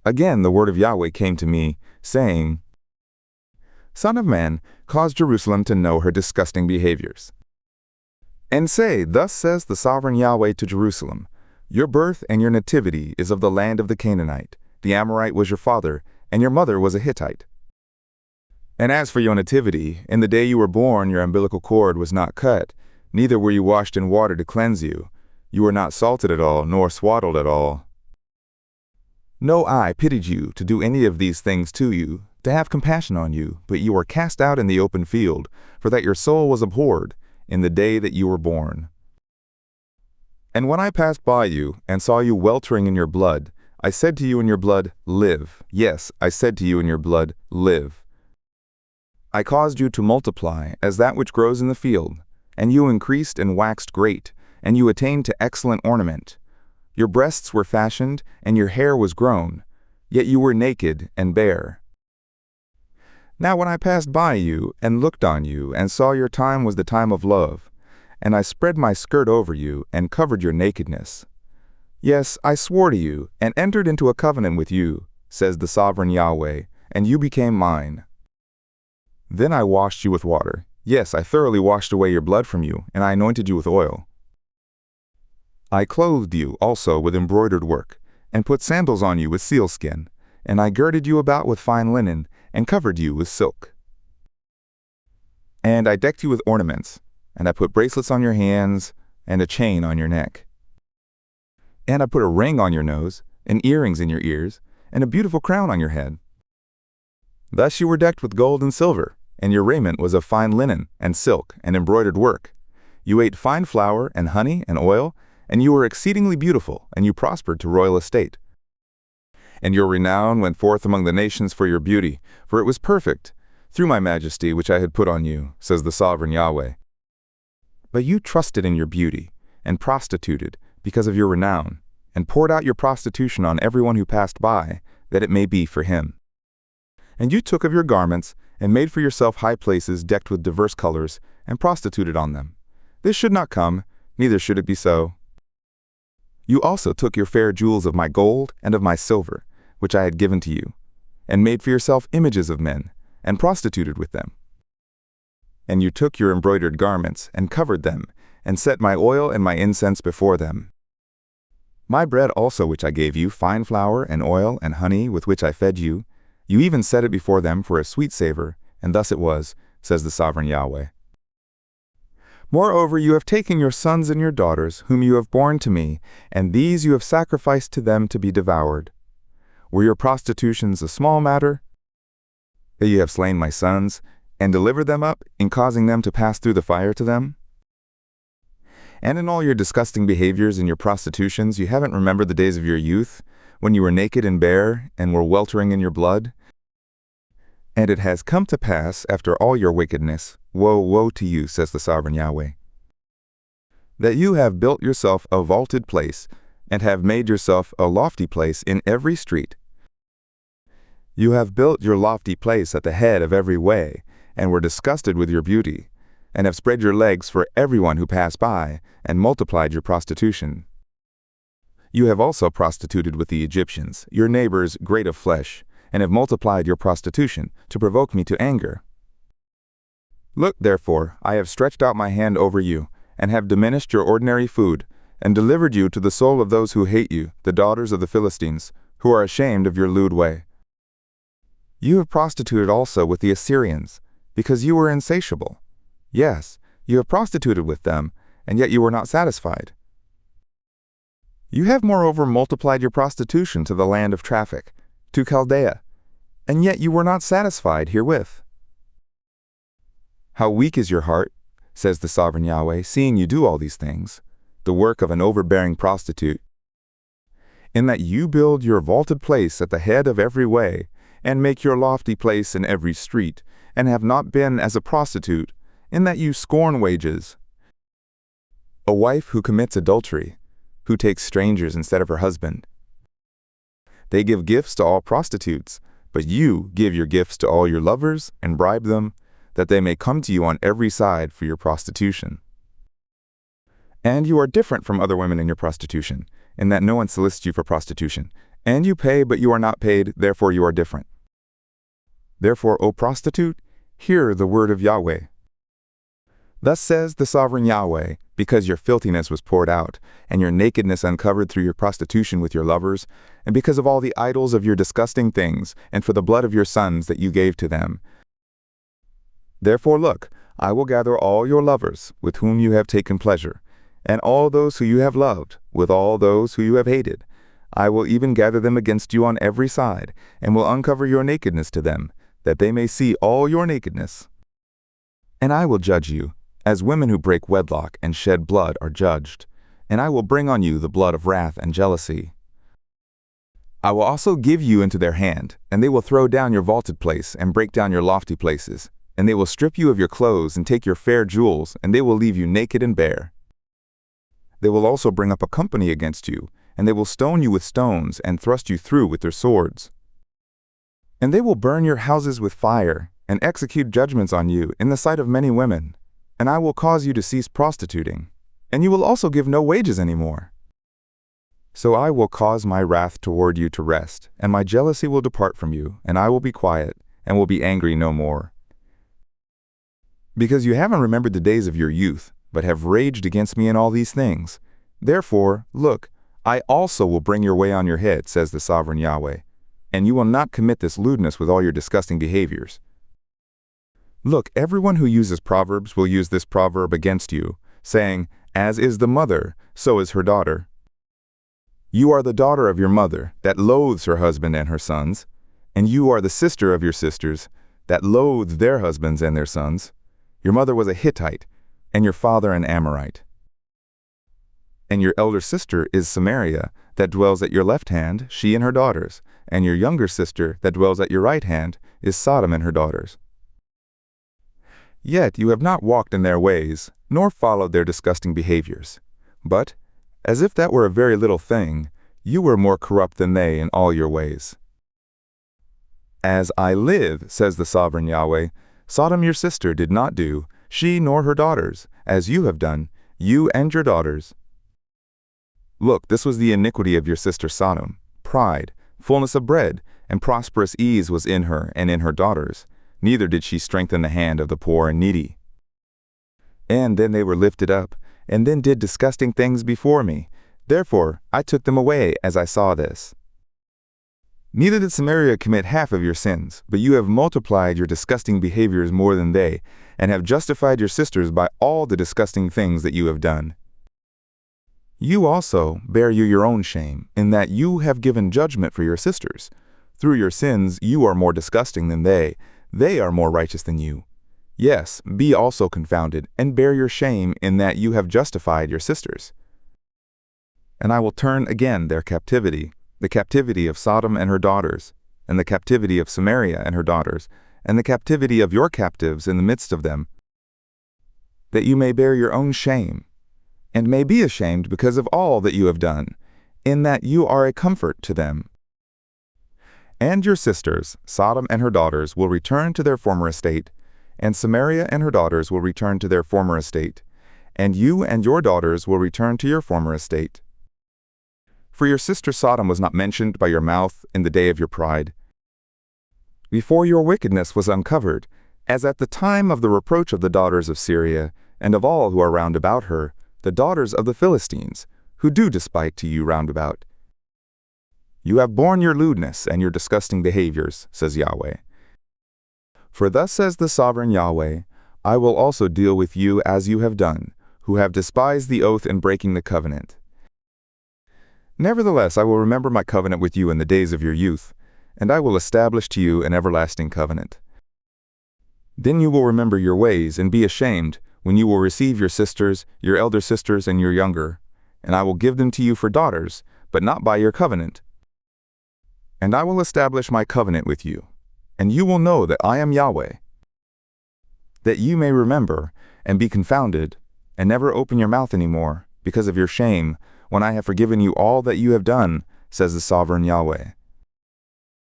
Again the word of Yahweh came to me, saying, Son of man, cause Jerusalem to know her disgusting behaviors. And say, Thus says the sovereign Yahweh to Jerusalem, Your birth and your nativity is of the land of the Canaanite. The Amorite was your father, and your mother was a Hittite. And as for your nativity, in the day you were born your umbilical cord was not cut, neither were you washed in water to cleanse you. You were not salted at all, nor swaddled at all. No eye pitied you to do any of these things to you, to have compassion on you, but you were cast out in the open field, for that your soul was abhorred, in the day that you were born. And when I passed by you, and saw you weltering in your blood, I said to you in your blood, Live. Yes, I said to you in your blood, Live. I caused you to multiply as that which grows in the field, and you increased and waxed great, and you attained to excellent ornament. Your breasts were fashioned, and your hair was grown, yet you were naked and bare. Now when I passed by you, and looked on you, and saw your time was the time of love, and I spread my skirt over you, and covered your nakedness. Yes, I swore to you, and entered into a covenant with you, says the sovereign Yahweh, and you became mine. Then I washed you with water. Yes, I thoroughly washed away your blood from you, and I anointed you with oil. I clothed you also with embroidered work, and put sandals on you with sealskin, and I girded you about with fine linen, and covered you with silk. And I decked you with ornaments, and I put bracelets on your hands, and a chain on your neck. And I put a ring on your nose, and earrings in your ears, and a beautiful crown on your head. Thus you were decked with gold and silver, and your raiment was of fine linen, and silk, and embroidered work. You ate fine flour, and honey, and oil, and you were exceedingly beautiful, and you prospered to royal estate. And your renown went forth among the nations for your beauty, for it was perfect, through my majesty which I had put on you, says the sovereign Yahweh. But you trusted in your beauty, and prostituted, because of your renown, and poured out your prostitution on everyone who passed by, that it may be for him. And you took of your garments, and made for yourself high places decked with diverse colors, and prostituted on them. This should not come, neither should it be so. You also took your fair jewels of my gold and of my silver, which I had given to you, and made for yourself images of men, and prostituted with them. And you took your embroidered garments, and covered them, and set my oil and my incense before them. My bread also which I gave you, fine flour, and oil, and honey, with which I fed you, you even set it before them for a sweet savor, and thus it was, says the sovereign Yahweh. Moreover, you have taken your sons and your daughters, whom you have borne to me, and these you have sacrificed to them to be devoured. Were your prostitutions a small matter? That you have slain my sons, and delivered them up, in causing them to pass through the fire to them? And in all your disgusting behaviors and your prostitutions, you haven't remembered the days of your youth, when you were naked and bare, and were weltering in your blood? And it has come to pass, after all your wickedness, woe, woe to you, says the sovereign Yahweh, that you have built yourself a vaulted place, and have made yourself a lofty place in every street. You have built your lofty place at the head of every way, and were disgusted with your beauty, and have spread your legs for everyone who passed by, and multiplied your prostitution. You have also prostituted with the Egyptians, your neighbors great of flesh, and have multiplied your prostitution, to provoke me to anger. Look, therefore, I have stretched out my hand over you, and have diminished your ordinary food, and delivered you to the soul of those who hate you, the daughters of the Philistines, who are ashamed of your lewd way. You have prostituted also with the Assyrians, because you were insatiable. Yes, you have prostituted with them, and yet you were not satisfied. You have moreover multiplied your prostitution to the land of traffic, to Chaldea, and yet you were not satisfied herewith. How weak is your heart, says the sovereign Yahweh, seeing you do all these things, the work of an overbearing prostitute, in that you build your vaulted place at the head of every way, and make your lofty place in every street, and have not been as a prostitute, in that you scorn wages. A wife who commits adultery, who takes strangers instead of her husband. They give gifts to all prostitutes, but you give your gifts to all your lovers and bribe them, that they may come to you on every side for your prostitution. And you are different from other women in your prostitution, in that no one solicits you for prostitution, And you pay, but you are not paid, therefore you are different. Therefore, O prostitute, hear the word of Yahweh. Thus says the sovereign Yahweh, because your filthiness was poured out, and your nakedness uncovered through your prostitution with your lovers, and because of all the idols of your disgusting things, and for the blood of your sons that you gave to them. Therefore look, I will gather all your lovers, with whom you have taken pleasure, and all those who you have loved, with all those who you have hated. I will even gather them against you on every side, and will uncover your nakedness to them, that they may see all your nakedness. And I will judge you, as women who break wedlock and shed blood are judged, and I will bring on you the blood of wrath and jealousy. I will also give you into their hand, and they will throw down your vaulted place and break down your lofty places, and they will strip you of your clothes and take your fair jewels, and they will leave you naked and bare. They will also bring up a company against you, and they will stone you with stones and thrust you through with their swords. And they will burn your houses with fire, and execute judgments on you in the sight of many women. And I will cause you to cease prostituting, and you will also give no wages any more. So I will cause my wrath toward you to rest, and my jealousy will depart from you, and I will be quiet, and will be angry no more. Because you haven't remembered the days of your youth, but have raged against me in all these things. Therefore, look, I also will bring your way on your head, says the sovereign Yahweh, and you will not commit this lewdness with all your disgusting behaviors. Look, everyone who uses proverbs will use this proverb against you, saying, as is the mother, so is her daughter. You are the daughter of your mother, that loathes her husband and her sons, and you are the sister of your sisters, that loathe their husbands and their sons. Your mother was a Hittite, and your father an Amorite. And your elder sister is Samaria, that dwells at your left hand, she and her daughters, and your younger sister, that dwells at your right hand, is Sodom and her daughters. Yet you have not walked in their ways, nor followed their disgusting behaviors. But, as if that were a very little thing, you were more corrupt than they in all your ways. As I live, says the sovereign Yahweh, Sodom your sister did not do, she nor her daughters, as you have done, you and your daughters. Look, this was the iniquity of your sister Sodom. Pride, fullness of bread, and prosperous ease was in her and in her daughters. Neither did she strengthen the hand of the poor and needy. And then they were lifted up, and then did disgusting things before me. Therefore I took them away as I saw this. Neither did Samaria commit half of your sins, but you have multiplied your disgusting behaviors more than they, and have justified your sisters by all the disgusting things that you have done. You also bear you your own shame, in that you have given judgment for your sisters. Through your sins you are more disgusting than they are more righteous than you. Yes, be also confounded, and bear your shame in that you have justified your sisters. And I will turn again their captivity, the captivity of Sodom and her daughters, and the captivity of Samaria and her daughters, and the captivity of your captives in the midst of them, that you may bear your own shame, and may be ashamed because of all that you have done, in that you are a comfort to them. And your sisters, Sodom and her daughters, will return to their former estate, and Samaria and her daughters will return to their former estate, and you and your daughters will return to your former estate. For your sister Sodom was not mentioned by your mouth in the day of your pride, before your wickedness was uncovered, as at the time of the reproach of the daughters of Syria, and of all who are round about her, the daughters of the Philistines, who do despite to you round about. You have borne your lewdness and your disgusting behaviors, says Yahweh. For thus says the sovereign Yahweh, I will also deal with you as you have done, who have despised the oath in breaking the covenant. Nevertheless, I will remember my covenant with you in the days of your youth, and I will establish to you an everlasting covenant. Then you will remember your ways and be ashamed when you will receive your sisters, your elder sisters, and your younger, and I will give them to you for daughters, but not by your covenant. And I will establish my covenant with you, and you will know that I am Yahweh, that you may remember and be confounded, and never open your mouth any more, because of your shame, when I have forgiven you all that you have done, says the sovereign Yahweh.